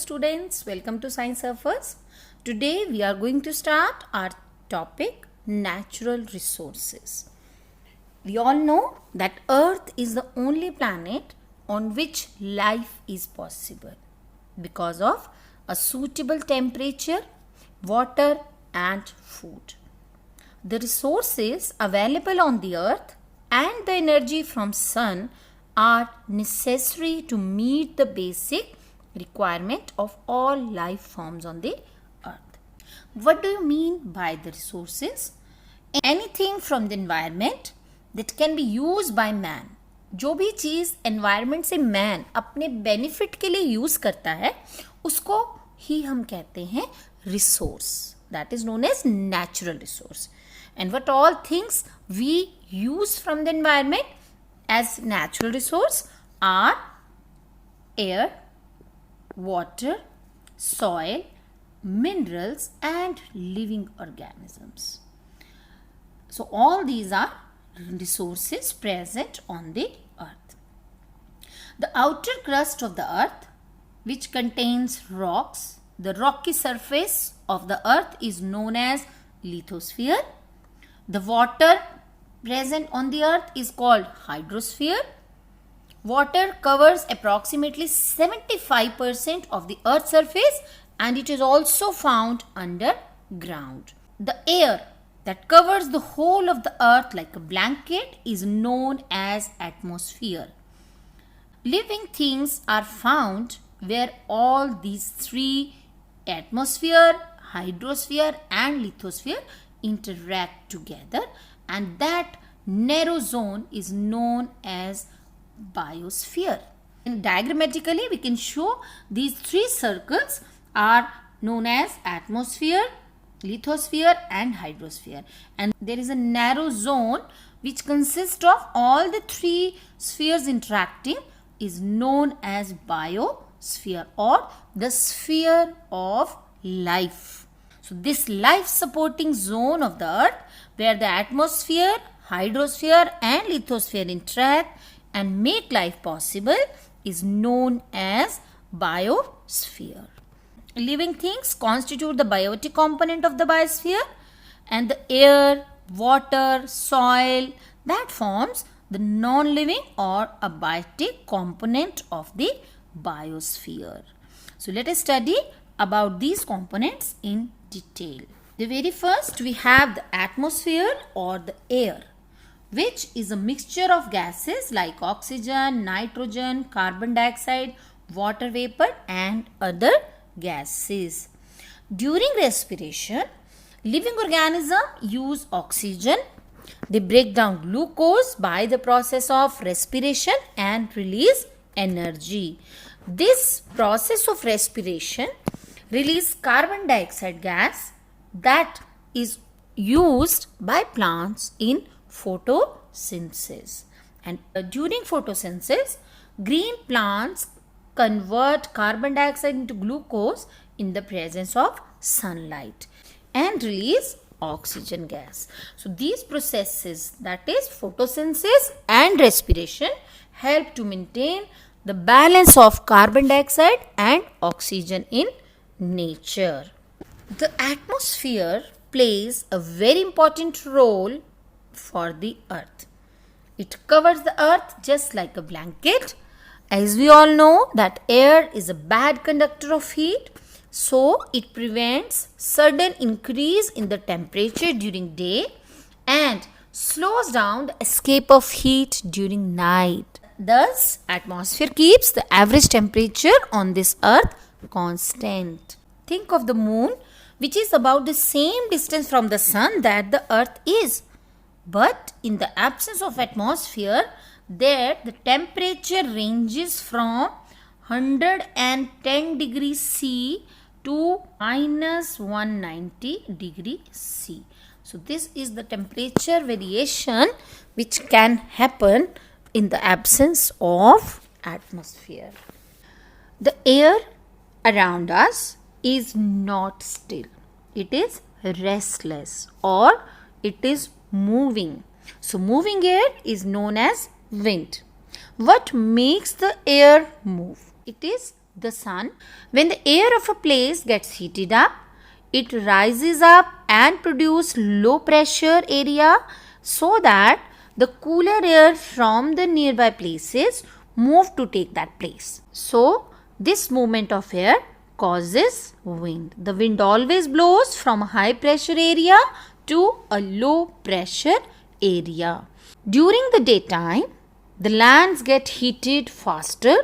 students, welcome to Science Surfers. Today we are going to start our topic natural resources. We all know that Earth is the only planet on which life is possible because of a suitable temperature, water and food. The resources available on the Earth and the energy from sun are necessary to meet the basic requirement of all life forms on the earth. What do you mean by the resources? Anything from the environment that can be used by man. जो भी चीज़ environment से man अपने benefit के लिए use करता है उसको ही हम कहते हैं resource. That is known as natural resource. And what all things we use from the environment as natural resource are air, water, soil, minerals and living organisms. So all these are resources present on the earth. The outer crust of the earth, which contains rocks, the rocky surface of the earth is known as lithosphere. The water present on the earth is called hydrosphere. Water covers approximately 75% of the earth's surface and it is also found underground. The air that covers the whole of the earth like a blanket is known as atmosphere. Living things are found where all these three, atmosphere, hydrosphere and lithosphere, interact together, and that narrow zone is known as biosphere. And diagrammatically we can show these three circles are known as atmosphere, lithosphere and hydrosphere, and there is a narrow zone which consists of all the three spheres interacting is known as biosphere or the sphere of life. So this life supporting zone of the earth where the atmosphere, hydrosphere and lithosphere interact and make life possible is known as biosphere. Living things constitute the biotic component of the biosphere, and the air, water, soil that forms the non-living or abiotic component of the biosphere. So let us study about these components in detail. The very first we have the atmosphere or the air, which is a mixture of gases like oxygen, nitrogen, carbon dioxide, water vapor and other gases. During respiration, living organisms use oxygen. They break down glucose by the process of respiration and release energy. This process of respiration releases carbon dioxide gas that is used by plants in photosynthesis. And during photosynthesis, green plants convert carbon dioxide into glucose in the presence of sunlight and release oxygen gas. So these processes, that is photosynthesis and respiration, help to maintain the balance of carbon dioxide and oxygen in nature. The atmosphere plays a very important role for the earth. It covers the earth just like a blanket. As we all know that air is a bad conductor of heat, so it prevents sudden increase in the temperature during day and slows down the escape of heat during night. Thus, atmosphere keeps the average temperature on this earth constant. Think of the moon, which is about the same distance from the sun that the earth is. But in the absence of atmosphere, there the temperature ranges from 110 degrees C to minus 190 degrees C. So this is the temperature variation which can happen in the absence of atmosphere. The air around us is not still. It is restless or it is moving. So moving air is known as wind. What makes the air move? It is the sun. When the air of a place gets heated up, it rises up and produces low pressure area so that the cooler air from the nearby places move to take that place. So, this movement of air causes wind. The wind always blows from a high pressure area to a low pressure area. During the daytime, the lands get heated faster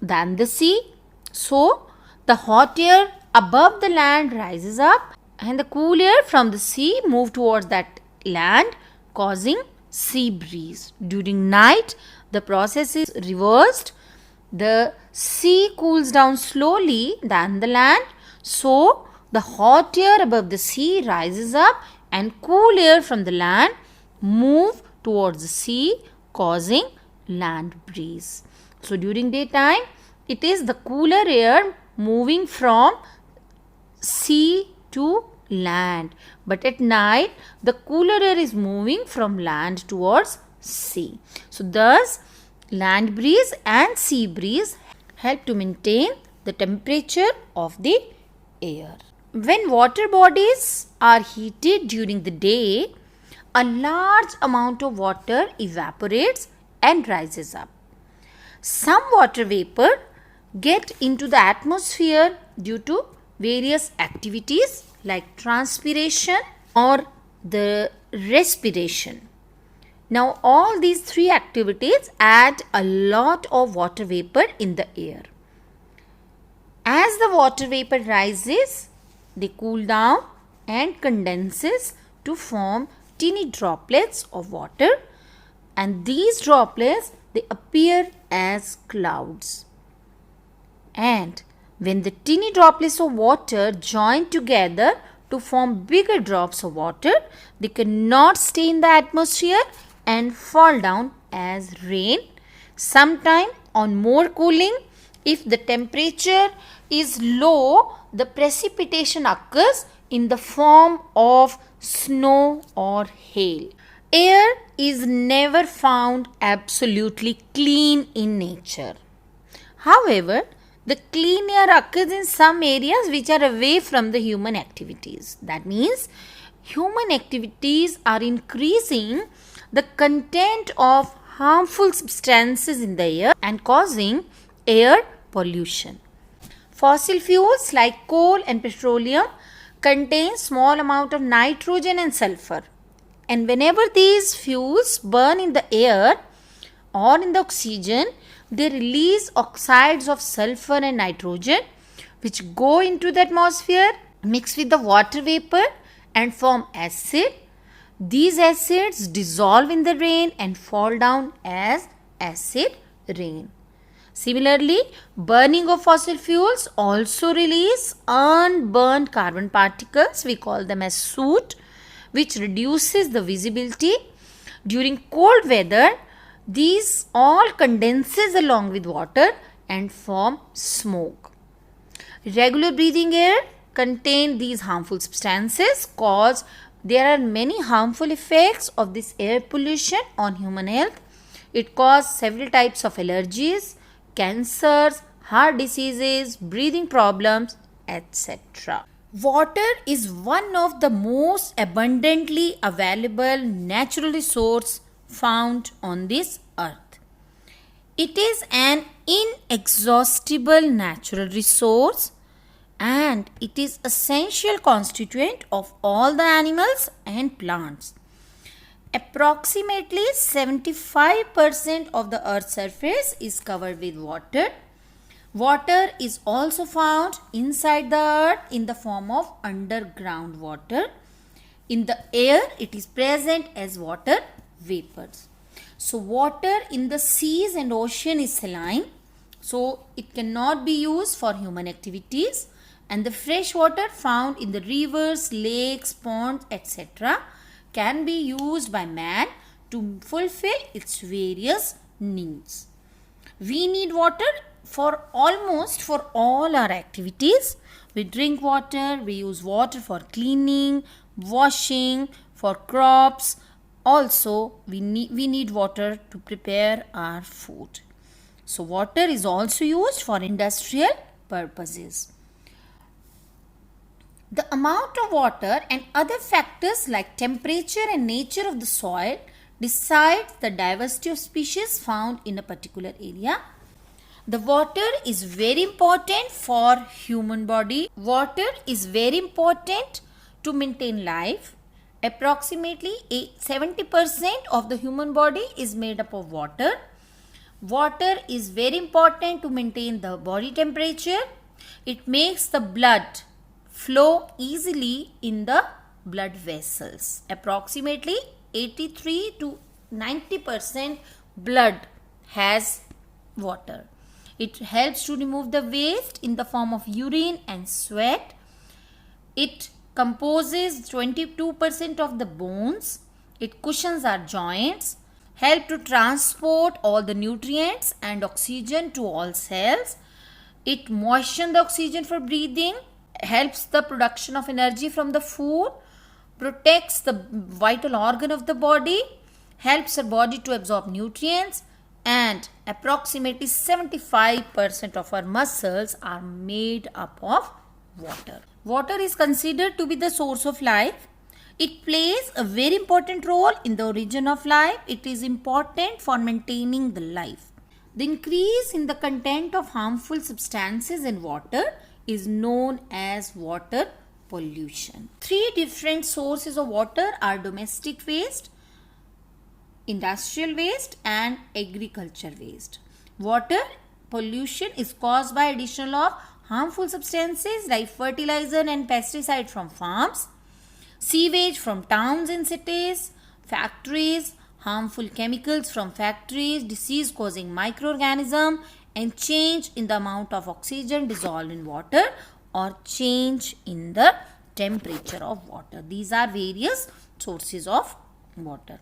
than the sea. So, the hot air above the land rises up and the cool air from the sea move towards that land, causing sea breeze. During night, the process is reversed. The sea cools down slowly than the land. So, the hot air above the sea rises up and cool air from the land move towards the sea, causing land breeze. So, during daytime, it is the cooler air moving from sea to land. But at night, the cooler air is moving from land towards sea. So, thus, land breeze and sea breeze help to maintain the temperature of the air. When water bodies are heated during the day, a large amount of water evaporates and rises up. Some water vapor get into the atmosphere due to various activities like transpiration or the respiration. Now, all these three activities add a lot of water vapor in the air. As the water vapor rises, they cool down and condenses to form teeny droplets of water, and these droplets they appear as clouds. And when the teeny droplets of water join together to form bigger drops of water, they cannot stay in the atmosphere and fall down as rain. Sometime on more cooling, if the temperature is low, the precipitation occurs in the form of snow or hail. Air is never found absolutely clean in nature. However, the clean air occurs in some areas which are away from the human activities. That means human activities are increasing the content of harmful substances in the air and causing air pollution. Fossil fuels like coal and petroleum contain small amount of nitrogen and sulfur. And whenever these fuels burn in the air or in the oxygen, they release oxides of sulfur and nitrogen which go into the atmosphere, mix with the water vapor and form acid. These acids dissolve in the rain and fall down as acid rain. Similarly, burning of fossil fuels also release unburned carbon particles, we call them as soot, which reduces the visibility. During cold weather, these all condenses along with water and form smoke. Regular breathing air contain these harmful substances cause there are many harmful effects of this air pollution on human health. It causes several types of allergies, cancers, heart diseases, breathing problems, etc. Water is one of the most abundantly available natural resource found on this earth. It is an inexhaustible natural resource and it is essential constituent of all the animals and plants. Approximately 75% of the earth's surface is covered with water. Water is also found inside the earth in the form of underground water. In the air, it is present as water vapors. So, water in the seas and ocean is saline. So, it cannot be used for human activities. And the fresh water found in the rivers, lakes, ponds, etc. can be used by man to fulfill its various needs. We need water for almost for all our activities. We drink water, we use water for cleaning, washing, for crops. Also, we need water to prepare our food. So, water is also used for industrial purposes. The amount of water and other factors like temperature and nature of the soil decides the diversity of species found in a particular area. The water is very important for human body. Water is very important to maintain life. Approximately 70% of the human body is made up of water. Water is very important to maintain the body temperature. It makes the blood flow easily in the blood vessels. Approximately 83 to 90% blood has water. It helps to remove the waste in the form of urine and sweat. It composes 22% of the bones. It cushions our joints, help to transport all the nutrients and oxygen to all cells. It moistens the oxygen for breathing, helps the production of energy from the food, protects the vital organ of the body, helps our body to absorb nutrients, and approximately 75% of our muscles are made up of water. Water is considered to be the source of life. It plays a very important role in the origin of life. It is important for maintaining the life. The increase in the content of harmful substances in water is known as water pollution. Three different sources of water are domestic waste, industrial waste, and agriculture waste. Water pollution is caused by addition of harmful substances like fertilizer and pesticide from farms, sewage from towns and cities, factories, harmful chemicals from factories, disease causing microorganisms, and change in the amount of oxygen dissolved in water or change in the temperature of water. These are various sources of water.